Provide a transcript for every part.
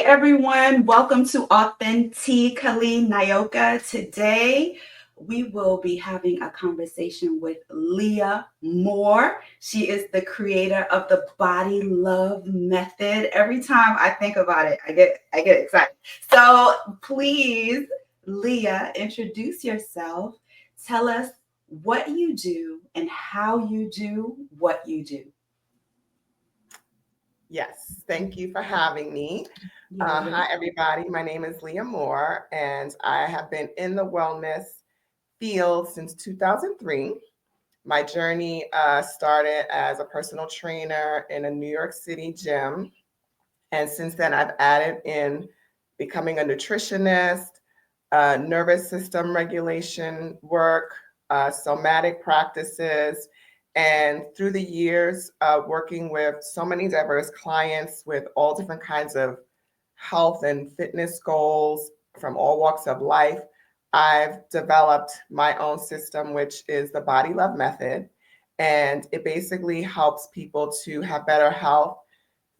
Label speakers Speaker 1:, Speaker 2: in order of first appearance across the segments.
Speaker 1: everyone. Welcome to Authen Tea Cally Nyoka. Today, we will be having a conversation with Leah Moore. She is the creator of the Body Love Method. Every time I think about it, I get excited. So please, Leah, introduce yourself. Tell us what you do and how you do what you do.
Speaker 2: Yes, thank you for having me.
Speaker 1: You're
Speaker 2: Hi, everybody. My name is Leah Moore, and I have been in the wellness field since 2003. My journey started as a personal trainer in a New York City gym. And since then, I've added in becoming a nutritionist, nervous system regulation work, somatic practices, and through the years, working with so many diverse clients with all different kinds of health and fitness goals from all walks of life, I've developed my own system, which is the Body Love Method. And it basically helps people to have better health,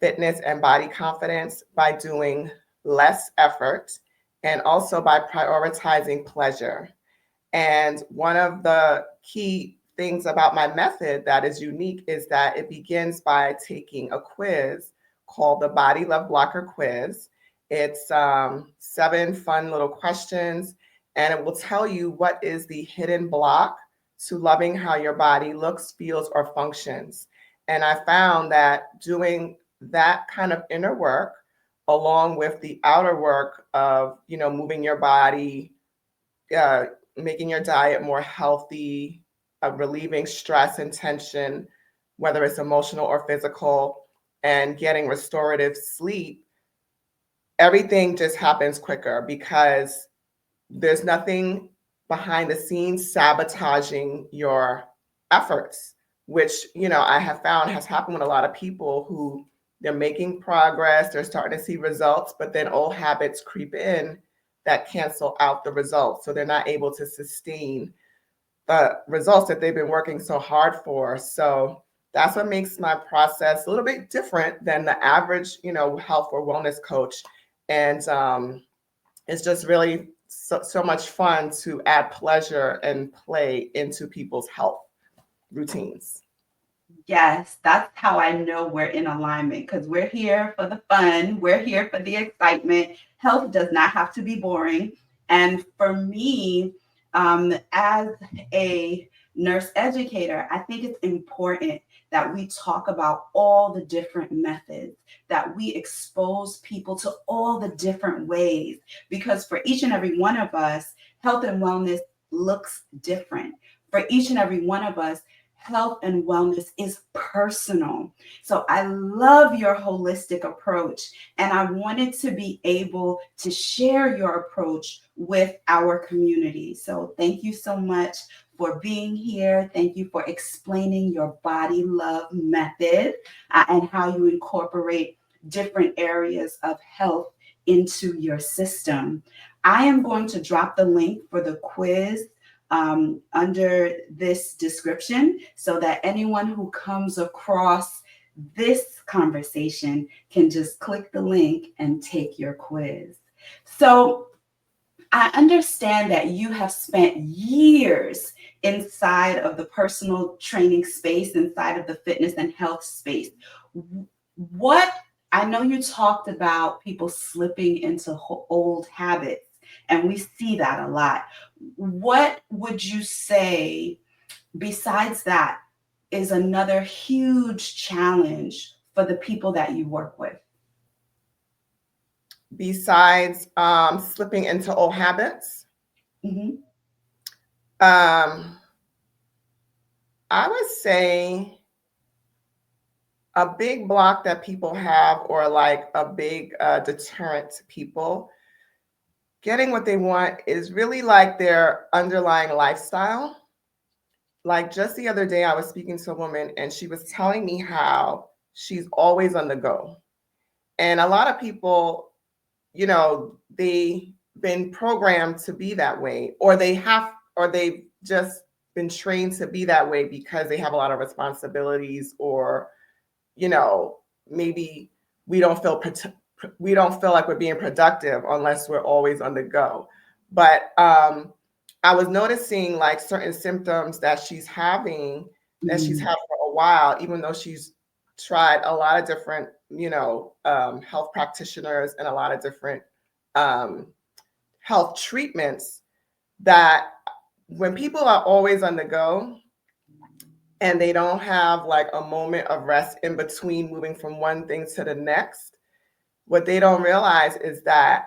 Speaker 2: fitness, and body confidence by doing less effort and also by prioritizing pleasure. And one of the key things about my method that is unique is that it begins by taking a quiz called the Body Love Blocker Quiz. It's 7 fun little questions, and it will tell you what is the hidden block to loving how your body looks, feels, or functions. And I found that doing that kind of inner work, along with the outer work of, moving your body, uh, making your diet more healthy, relieving stress and tension, whether it's emotional or physical, and getting restorative sleep, everything just happens quicker because there's nothing behind the scenes sabotaging your efforts, which, I have found has happened with a lot of people who they're making progress, they're starting to see results, but then old habits creep in that cancel out the results. So they're not able to sustain the results that they've been working so hard for. So that's what makes my process a little bit different than the average, health or wellness coach. And it's just really so much fun to add pleasure and play into people's health routines.
Speaker 1: Yes, that's how I know we're in alignment because we're here for the fun, we're here for the excitement. Health does not have to be boring. And for me, as a nurse educator, I think it's important that we talk about all the different methods, that we expose people to all the different ways, because for each and every one of us, health and wellness looks different. For each and every one of us, health and wellness is personal. So I love your holistic approach, and I wanted to be able to share your approach with our community. So thank you so much for being here. Thank you for explaining your body love method and how you incorporate different areas of health into your system. I am going to drop the link for the quiz under this description so that anyone who comes across this conversation can just click the link and take your quiz. So I understand that you have spent years inside of the personal training space, inside of the fitness and health space. What I know you talked about people slipping into old habits, and we see that a lot. What would you say, besides that, is another huge challenge for the people that you work with?
Speaker 2: Besides slipping into old habits,
Speaker 1: Mhm.
Speaker 2: um, I would say a big block that people have, or like a big deterrent to people getting what they want, is really like their underlying lifestyle. Like just the other day, I was speaking to a woman and she was telling me how she's always on the go. And a lot of people, they've been programmed to be that way, or they've just been trained to be that way because they have a lot of responsibilities, or, maybe we don't feel we don't feel like we're being productive unless we're always on the go. But I was noticing like certain symptoms that she's having, that she's
Speaker 1: Mm.
Speaker 2: had for a while, even though she's tried a lot of different, health practitioners and a lot of different um, health treatments. That when people are always on the go and they don't have like a moment of rest in between moving from one thing to the next, what they don't realize is that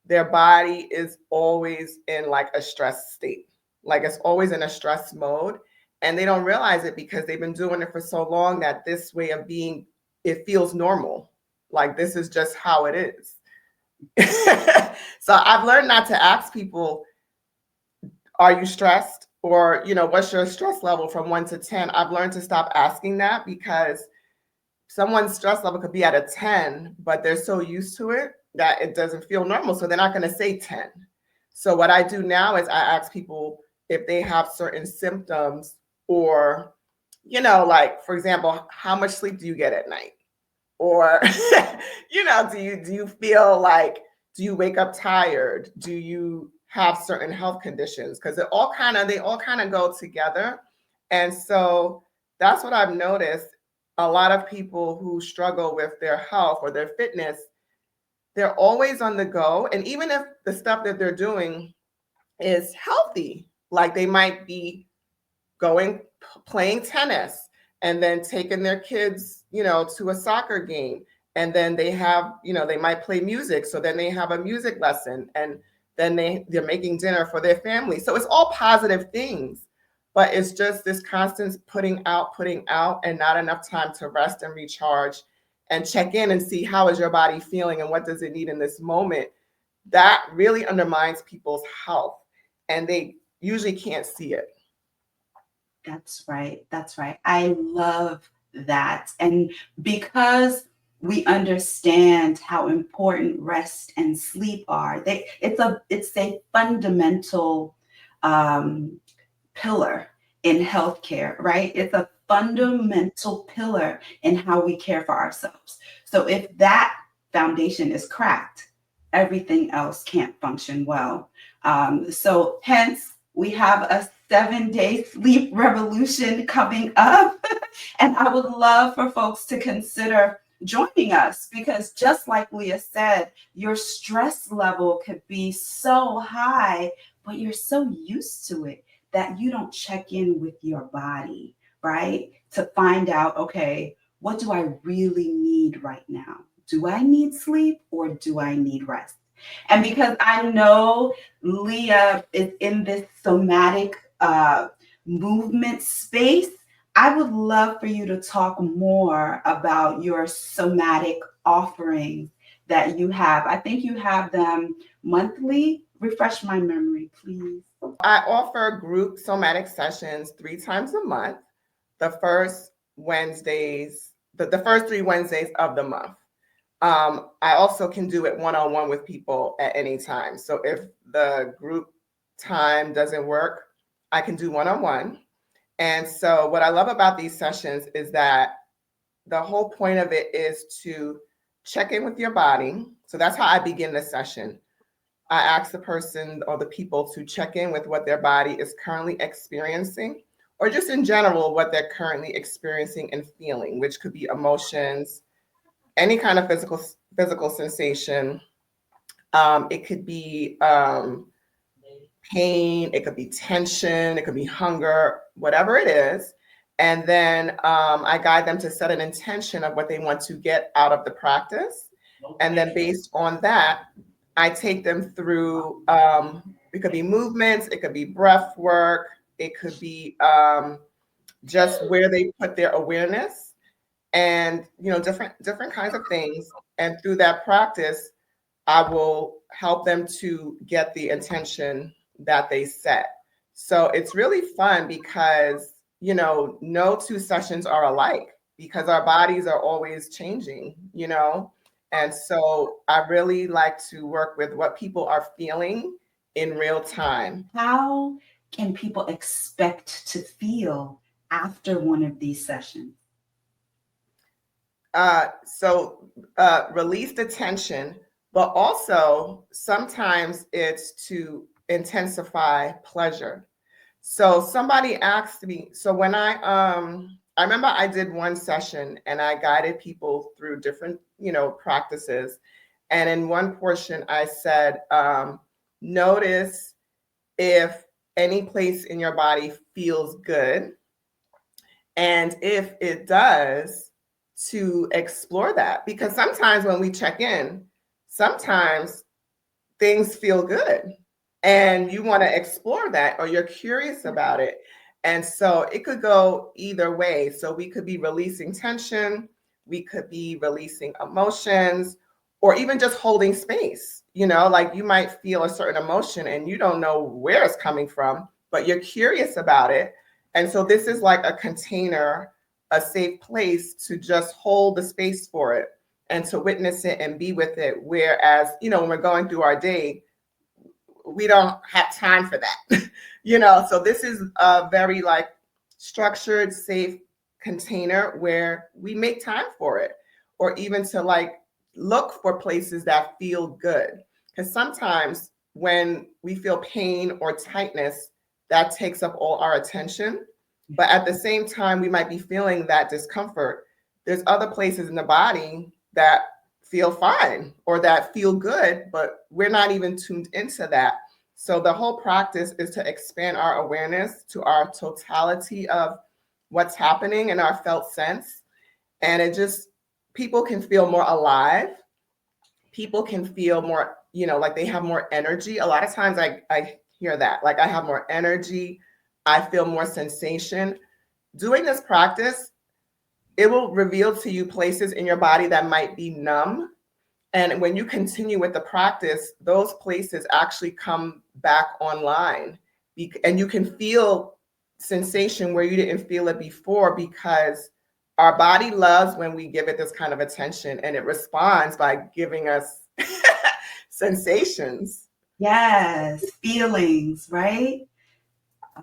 Speaker 2: their body is always in like a stress state. Like it's always in a stress mode. And they don't realize it because they've been doing it for so long that this way of being, it feels normal. Like this is just how it is. So I've learned not to ask people, are you stressed? Or, what's your stress level from 1 to 10? I've learned to stop asking that because someone's stress level could be at a 10, but they're so used to it that it doesn't feel normal. So they're not going to say 10. So what I do now is I ask people if they have certain symptoms or, like, for example, how much sleep do you get at night? Or, do you feel like, do you wake up tired? Do you have certain health conditions? Because they all kind of go together. And so that's what I've noticed. A lot of people who struggle with their health or their fitness, they're always on the go. And even if the stuff that they're doing is healthy, like they might be going playing tennis and then taking their kids, to a soccer game. And then they have, they might play music. So then they have a music lesson and then they're making dinner for their family. So it's all positive things, but it's just this constant putting out, and not enough time to rest and recharge and check in and see how is your body feeling and what does it need in this moment. That really undermines people's health and they usually can't see it.
Speaker 1: That's right. That's right. I love that. And because we understand how important rest and sleep are, it's a fundamental um, pillar in healthcare, right? It's a fundamental pillar in how we care for ourselves. So if that foundation is cracked, everything else can't function well. So hence, we have a 7-day sleep revolution coming up. And I would love for folks to consider joining us because, just like Leah said, your stress level could be so high, but you're so used to it that you don't check in with your body, right? To find out, okay, what do I really need right now? Do I need sleep or do I need rest? And because I know Leah is in this somatic movement space, I would love for you to talk more about your somatic offerings that you have. I think you have them monthly. Refresh my memory, please.
Speaker 2: I offer group somatic sessions 3 times a month, the first Wednesdays, the first 3 Wednesdays of the month. I also can do it one-on-one with people at any time. So if the group time doesn't work, I can do one-on-one. And so what I love about these sessions is that the whole point of it is to check in with your body. So that's how I begin the session. I ask the person or the people to check in with what their body is currently experiencing, or just in general, what they're currently experiencing and feeling, which could be emotions, any kind of physical sensation. It could be pain, it could be tension, it could be hunger, whatever it is. And then I guide them to set an intention of what they want to get out of the practice. And then based on that, I take them through, it could be movements, it could be breath work, it could be just where they put their awareness and, different kinds of things. And through that practice, I will help them to get the intention that they set. So it's really fun because, no two sessions are alike because our bodies are always changing. And so I really like to work with what people are feeling in real time.
Speaker 1: How can people expect to feel after one of these sessions?
Speaker 2: Release the tension, but also sometimes it's to intensify pleasure. So somebody asked me, so when I remember I did one session and I guided people through different, practices. And in one portion I said, notice if any place in your body feels good. And if it does, to explore that. Because sometimes when we check in, sometimes things feel good and you want to explore that or you're curious about it. And so it could go either way. So we could be releasing tension, we could be releasing emotions, or even just holding space. Like you might feel a certain emotion and you don't know where it's coming from, but you're curious about it. And so this is like a container, a safe place to just hold the space for it and to witness it and be with it. Whereas, when we're going through our day, we don't have time for that. So this is a very like structured, safe container where we make time for it, or even to like look for places that feel good. Because sometimes when we feel pain or tightness, that takes up all our attention. But at the same time, we might be feeling that discomfort. There's other places in the body that feel fine or that feel good, but we're not even tuned into that. So the whole practice is to expand our awareness to our totality of what's happening in our felt sense. And it just, people can feel more alive. People can feel more, like they have more energy. A lot of times I hear that, like I have more energy. I feel more sensation. Doing this practice, it will reveal to you places in your body that might be numb. And when you continue with the practice, those places actually come back online. And you can feel sensation where you didn't feel it before, because our body loves when we give it this kind of attention, and it responds by giving us sensations.
Speaker 1: Yes, feelings, right?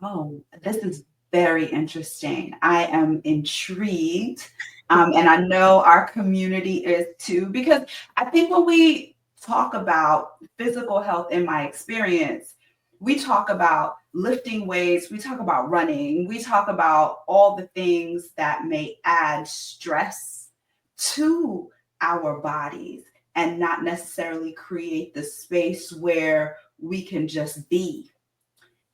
Speaker 1: Oh, this is very interesting. I am intrigued. And I know our community is too, because I think when we talk about physical health, in my experience, we talk about lifting weights, we talk about running, we talk about all the things that may add stress to our bodies and not necessarily create the space where we can just be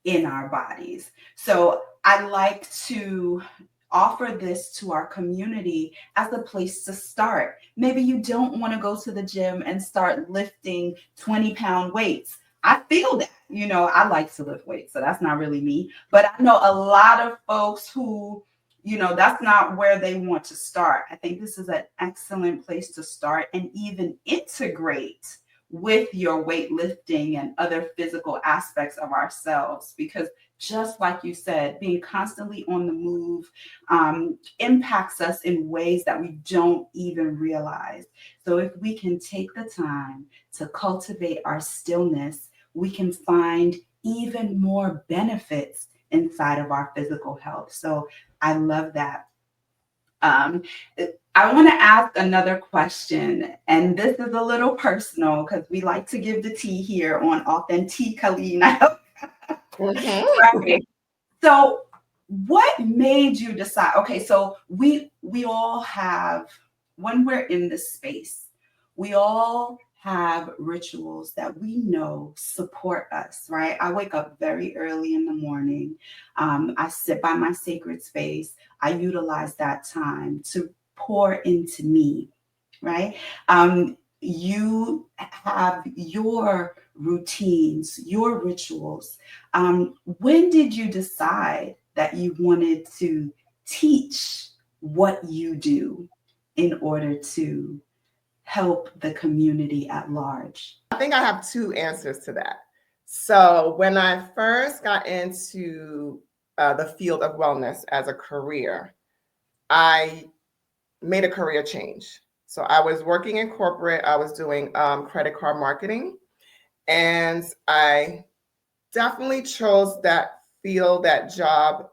Speaker 1: in our bodies. So I like to offer this to our community as a place to start. Maybe you don't want to go to the gym and start lifting 20-pound weights. I feel that, I like to lift weights, so that's not really me. But I know a lot of folks who, that's not where they want to start. I think this is an excellent place to start and even integrate with your weightlifting and other physical aspects of ourselves, because just like you said, being constantly on the move impacts us in ways that we don't even realize. So if we can take the time to cultivate our stillness, we can find even more benefits inside of our physical health. So I love that. Um, I want to ask another question, and this is a little personal because we like to give the tea here on Authen Tea Cally Nyoka.
Speaker 2: Mm-hmm.
Speaker 1: Right. So, what made you decide? Okay, so we all have, when we're in this space, we all have rituals that we know support us, right? I wake up very early in the morning. I sit by my sacred space. I utilize that time to pour into me, right? You have your routines, your rituals. When did you decide that you wanted to teach what you do in order to help the community at large?
Speaker 2: I think I have two answers to that. So when I first got into the field of wellness as a career, I made a career change. So I was working in corporate, I was doing credit card marketing, and I definitely chose that field, that job,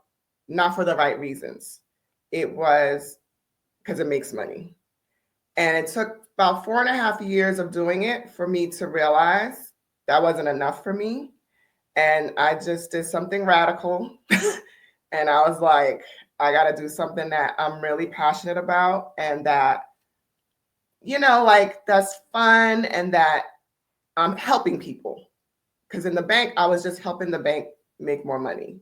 Speaker 2: not for the right reasons. It was because it makes money. And it took about 4.5 years of doing it for me to realize that wasn't enough for me. And I just did something radical. And I was like, I got to do something that I'm really passionate about and that, like that's fun and that I'm helping people. Because in the bank, I was just helping the bank make more money.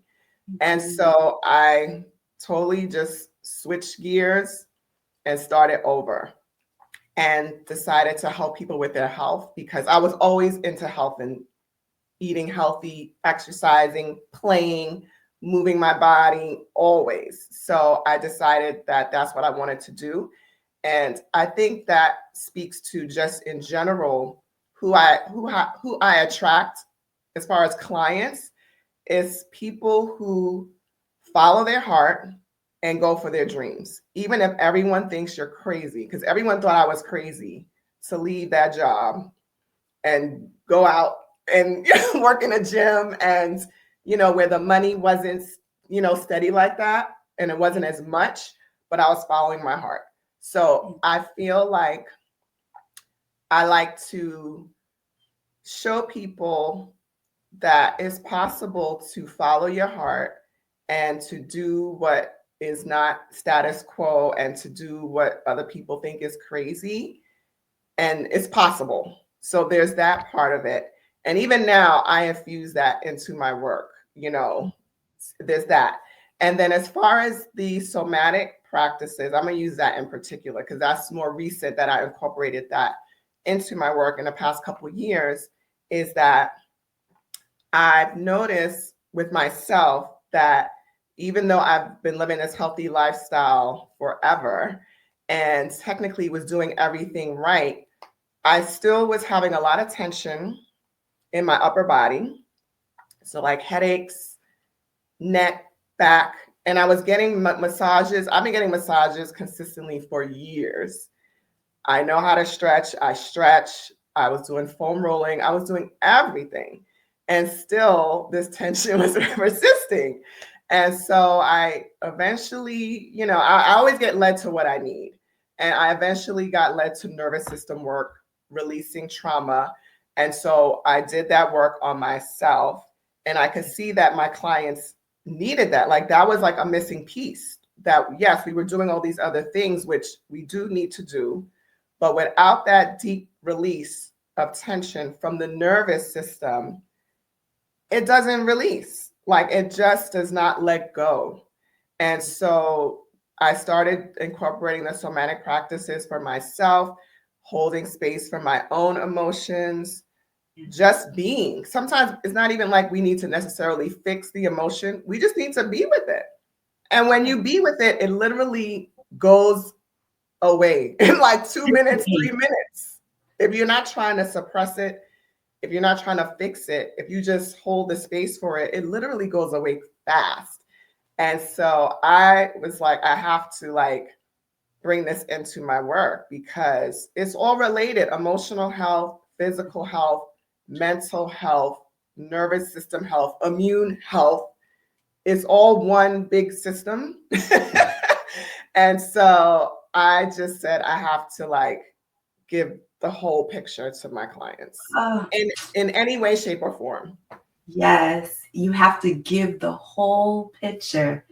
Speaker 2: And so I totally just switched gears and started over and decided to help people with their health because I was always into health and eating healthy, exercising, playing, moving my body, always. So I decided that that's what I wanted to do. And I think that speaks to just in general who I attract as far as clients is people who follow their heart and go for their dreams, even if everyone thinks you're crazy, because everyone thought I was crazy to leave that job and go out and work in a gym and, where the money wasn't, steady like that and it wasn't as much, but I was following my heart. So I feel like I like to show people that it's possible to follow your heart and to do what is not status quo and to do what other people think is crazy. And it's possible. So there's that part of it. And even now, I infuse that into my work, there's that. And then as far as the somatic practices, I'm going to use that in particular because that's more recent that I incorporated that into my work in the past couple of years, is that I've noticed with myself that even though I've been living this healthy lifestyle forever and technically was doing everything right, I still was having a lot of tension in my upper body. So, like headaches, neck, back. And I was getting massages. I've been getting massages consistently for years. I know how to stretch. I stretch. I was doing foam rolling. I was doing everything. And still, this tension was persisting. And so I eventually, I always get led to what I need. And I eventually got led to nervous system work, releasing trauma. And so I did that work on myself. And I could see that my clients needed that. Like that was like a missing piece that, yes, we were doing all these other things, which we do need to do. But without that deep release of tension from the nervous system, it doesn't release. Like it just does not let go. And so I started incorporating the somatic practices for myself, holding space for my own emotions, just being. Sometimes it's not even like we need to necessarily fix the emotion. We just need to be with it. And when you be with it, it literally goes away in like 2 minutes, 3 minutes. If you're not trying to suppress it, if you're not trying to fix it, if you just hold the space for it, it literally goes away fast. And so I was like, I have to like bring this into my work because it's all related: emotional health, physical health, mental health, nervous system health, immune health. It's all one big system. And so I just said I have to like give the whole picture to my clients
Speaker 1: Oh,
Speaker 2: in any way, shape, or form.
Speaker 1: yes, you have to give the whole picture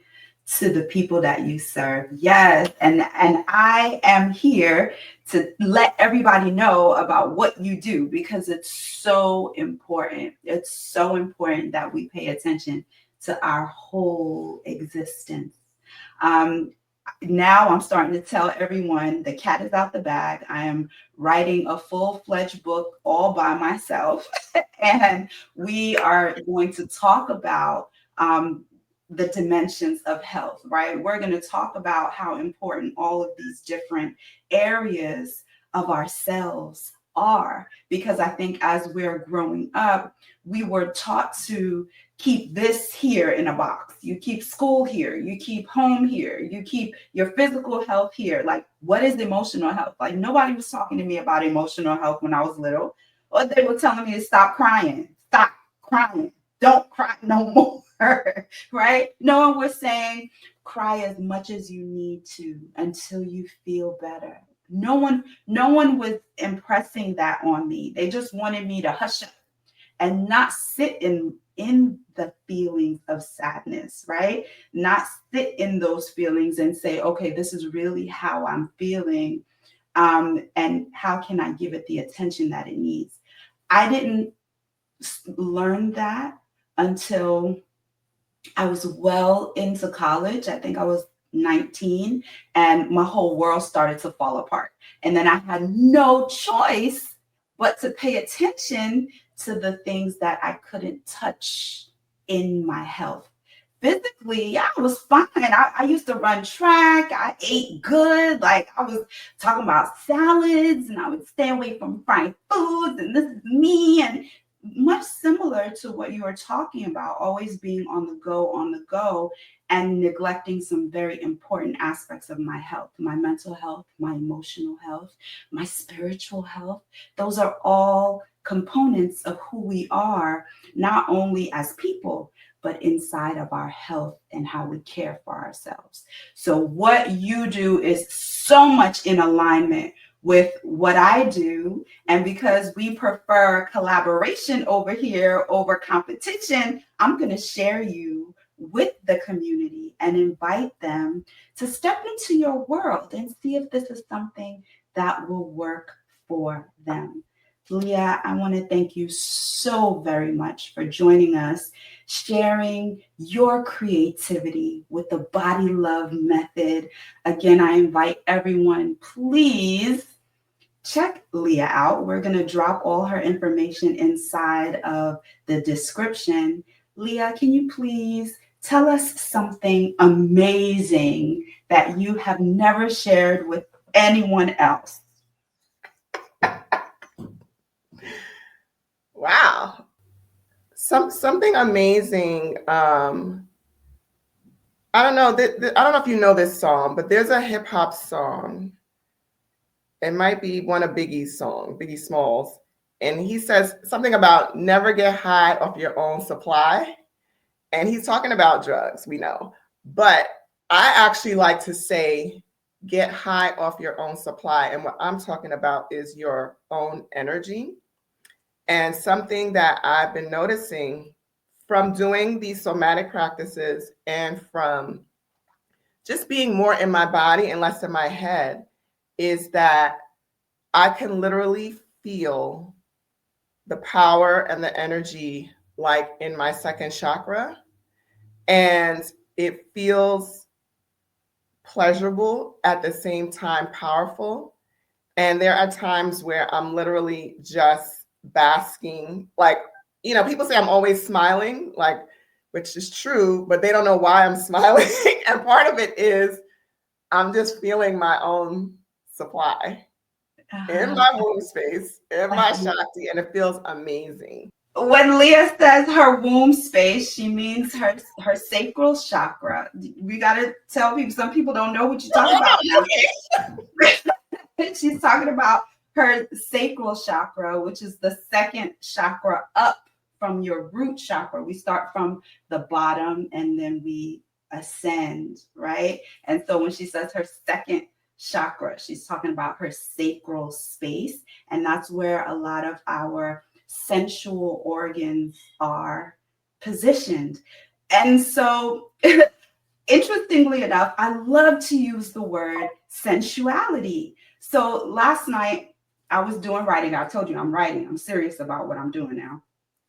Speaker 1: to the people that you serve. Yes, and I am here to let everybody know about what you do because it's so important. It's so important that we pay attention to our whole existence. Um, Now I'm starting to tell everyone the cat is out the bag. I am writing a full-fledged book all by myself, and we are going to talk about the dimensions of health, right? We're going to talk about how important all of these different areas of ourselves are, because I think as we're growing up, we were taught to keep this here in a box. You keep school here, you keep home here, you keep your physical health here. Like, what is emotional health? Like, nobody was talking to me about emotional health when I was little. Or they were telling me to stop crying, don't cry no more. Right? No one was saying cry as much as you need to until you feel better. No one was impressing that on me. They just wanted me to hush up and not sit in the feelings of sadness, right? Not sit in those feelings and say, okay, this is really how I'm feeling, and how can I give it the attention that it needs. I didn't learn that until I was well into college. I think I was 19, and my whole world started to fall apart. And then I had no choice but to pay attention to the things that I couldn't touch in my health. Physically, yeah, I was fine. I used to run track. I ate good. Like, I was talking about salads, and I would stay away from fried foods. And this is me. And much similar to what you were talking about, always being on the go, and neglecting some very important aspects of my health, my mental health, my emotional health, my spiritual health. Those are all components of who we are, not only as people, but inside of our health and how we care for ourselves. So, what you do is so much in alignment with what I do. And because we prefer collaboration over here over competition, I'm going to share you with the community and invite them to step into your world and see if this is something that will work for them. Leah, I want to thank you so very much for joining us, sharing your creativity with the Body Love Method. Again, I invite everyone, please check Leah out. We're going to drop all her information inside of the description. Leah, can you please tell us something amazing that you have never shared with anyone else?
Speaker 2: Wow. Something amazing. I don't know. I don't know if you know this song, but there's a hip hop song. It might be one of Biggie's songs, Biggie Smalls, and he says something about never get high off your own supply. And he's talking about drugs, we know. But I actually like to say, get high off your own supply. And what I'm talking about is your own energy. And something that I've been noticing from doing these somatic practices and from just being more in my body and less in my head is that I can literally feel the power and the energy like in my second chakra. And it feels pleasurable at the same time powerful. And there are times where I'm literally just basking. Like, people say I'm always smiling, like, which is true, but they don't know why I'm smiling. And part of it is I'm just feeling my own supply in my womb space, in my Shakti, and it feels amazing.
Speaker 1: When Leah says her womb space, she means her sacral chakra. We got to tell people. Some people don't know what you're talking about now. She's talking about her sacral chakra, which is the second chakra up from your root chakra. We start from the bottom and then we ascend, right? And so when she says her second chakra, she's talking about her sacral space. And that's where a lot of our sensual organs are positioned. And so, interestingly enough, I love to use the word sensuality. So last night I was doing writing. I told you I'm writing. I'm serious about what I'm doing now.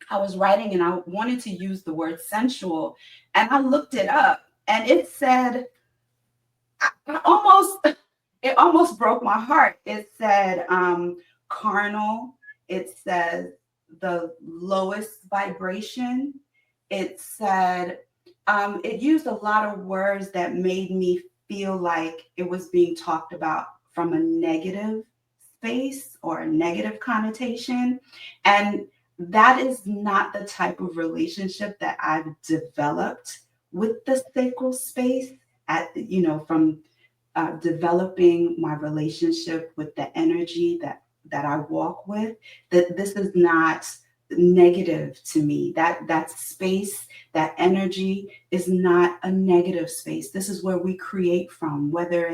Speaker 1: I was writing and I wanted to use the word sensual, and I looked it up and it said, it almost broke my heart. It said carnal. It says the lowest vibration. It said, it used a lot of words that made me feel like it was being talked about from a negative space or a negative connotation. And that is not the type of relationship that I've developed with the sacral space from developing my relationship with the energy that I walk with. That this is not negative to me. That space, that energy is not a negative space. This is where we create from, whether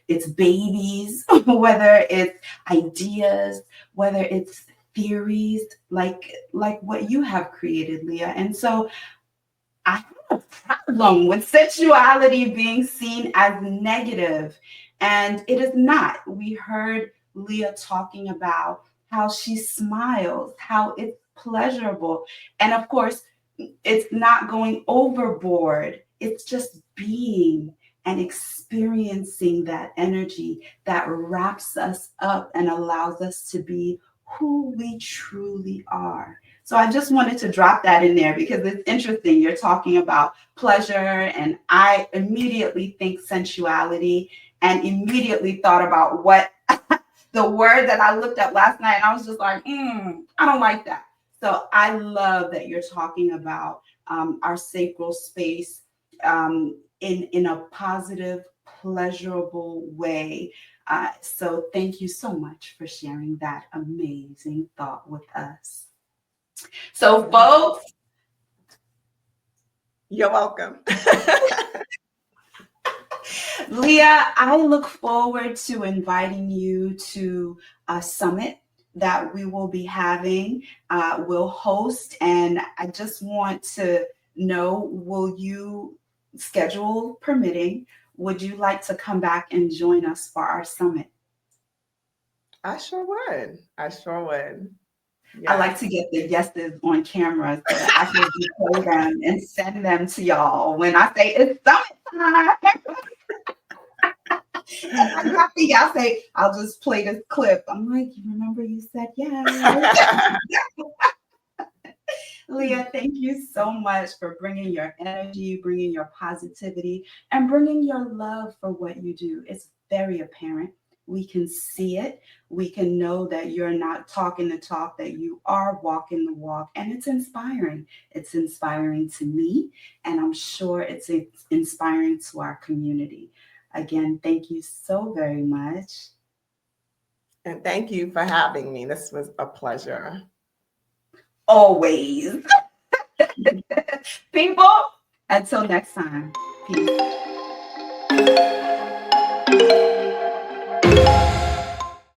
Speaker 1: it's babies, whether it's ideas, whether it's theories, like what you have created, Leah. And so I have a problem with sexuality being seen as negative, and it is not. We heard Leah talking about how she smiles, how it's pleasurable. And of course, it's not going overboard, it's just being and experiencing that energy that wraps us up and allows us to be who we truly are. So I just wanted to drop that in there because it's interesting. You're talking about pleasure, and I immediately think sensuality and immediately thought about what the word that I looked up last night. And I was just like, I don't like that. So I love that you're talking about our sacral space in a positive, pleasurable way. So thank you so much for sharing that amazing thought with us. So, folks,
Speaker 2: you're welcome.
Speaker 1: Leah, I look forward to inviting you to a summit that we will be having. We'll host, and I just want to know, will you, schedule permitting, would you like to come back and join us for our summit?
Speaker 2: I sure would. I sure would.
Speaker 1: Yes. I like to get the yeses on camera so that I can replay them and send them to y'all when I say it's summit time. And I got y'all say, I'll just play this clip. I'm like, you remember you said yes. Leah, thank you so much for bringing your energy, bringing your positivity, and bringing your love for what you do. It's very apparent. We can see it. We can know that you're not talking the talk, that you are walking the walk, and it's inspiring. It's inspiring to me, and I'm sure it's inspiring to our community. Again, thank you so very much.
Speaker 2: And thank you for having me. This was a pleasure.
Speaker 1: Always. People, until next time. Peace.